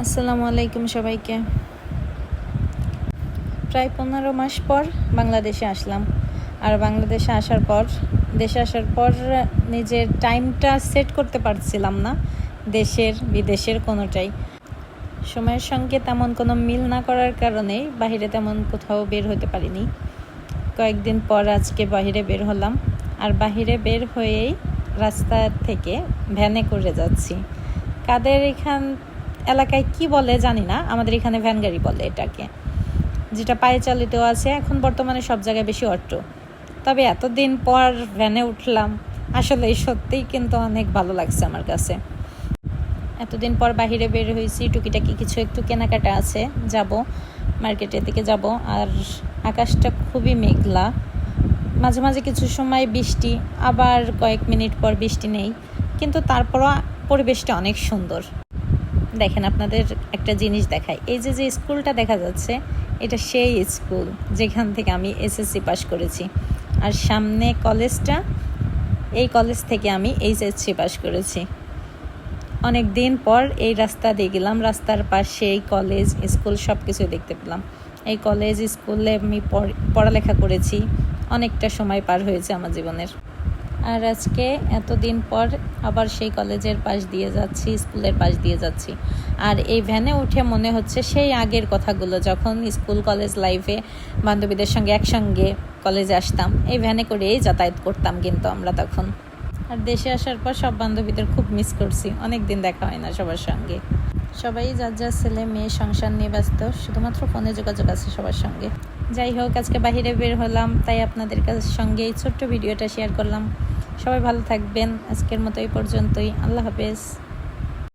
আসসালামু আলাইকুম সবাইকে। প্রায় 15 মাস পর বাংলাদেশে আসলাম। আর বাংলাদেশে দেশে আসার পর নিজের টাইমটা সেট করতে পারছিলাম না, দেশের বিদেশের কোনোটাই। সময়ের সঙ্গে তেমন কোনো মিল না করার কারণে বাহিরে তেমন কোথাও বের হতে পারিনি। কয়েকদিন পর আজকে বাহিরে বের হলাম। আর বাহিরে বের হয়েই রাস্তা থেকে ভ্যানে করে যাচ্ছি। কাদের এলাকায় কি বলে জানি না, আমাদের এখানে ভ্যান গাড়ি বলে এটাকে, যেটা পায়ে চালিত আছে। এখন বর্তমানে সব জায়গায় বেশি অটো, তবে এতদিন পর ভ্যানে উঠলাম, আসলে সত্যিই কিন্তু অনেক ভালো লাগছে আমার কাছে। এতদিন পর বাহিরে বের হয়েছি, টুকিটাকি কিছু একটু কেনাকাটা আছে, যাব মার্কেটের দিকে যাব। আর আকাশটা খুবই মেঘলা, মাঝে মাঝে কিছু সময় বৃষ্টি, আবার কয়েক মিনিট পর বৃষ্টি নেই, কিন্তু তারপরও পরিবেশটা অনেক সুন্দর। দেখেন, আপনাদের একটা জিনিস দেখাই। এই যে স্কুলটা দেখা যাচ্ছে, এটা সেই স্কুল যেখান থেকে আমি এসএসসি পাস করেছি। আর সামনে কলেজটা, এই কলেজ থেকে আমি এইচএসসি পাস করেছি। অনেক দিন পর এই রাস্তা দিয়ে গেলাম, রাস্তার পাশে এই কলেজ স্কুল সব কিছুই দেখতে পেলাম। এই কলেজ স্কুলে আমি পড়ালেখা করেছি, অনেকটা সময় পার হয়েছে আমার জীবনের। আর আজকে এতদিন পর আবার সেই কলেজের পাশ দিয়ে যাচ্ছি, স্কুলের পাশ দিয়ে যাচ্ছি। আর এই ভ্যানে উঠে মনে হচ্ছে সেই আগের কথাগুলো, যখন স্কুল কলেজ লাইফে বান্ধবীদের সঙ্গে একসঙ্গে কলেজে আসতাম, এই ভ্যানে করেই যাতায়াত করতাম কিন্তু আমরা তখন। আর দেশে আসার পর সব বান্ধবীদের খুব মিস করছি, অনেক দিন দেখা হয় না সবার সঙ্গে। সবাই যার যার ছেলে মেয়ে সংসার নিয়ে ব্যস্ত, শুধুমাত্র ফোনে যোগাযোগ আছে সবার সঙ্গে। যাই হোক, আজকে বাহিরে বের হলাম, তাই আপনাদের সঙ্গে এই ছোট্ট ভিডিওটা শেয়ার করলাম। সবাই ভালো থাকবেন। আজকের মতো এই পর্যন্তই। আল্লাহ হাফেজ।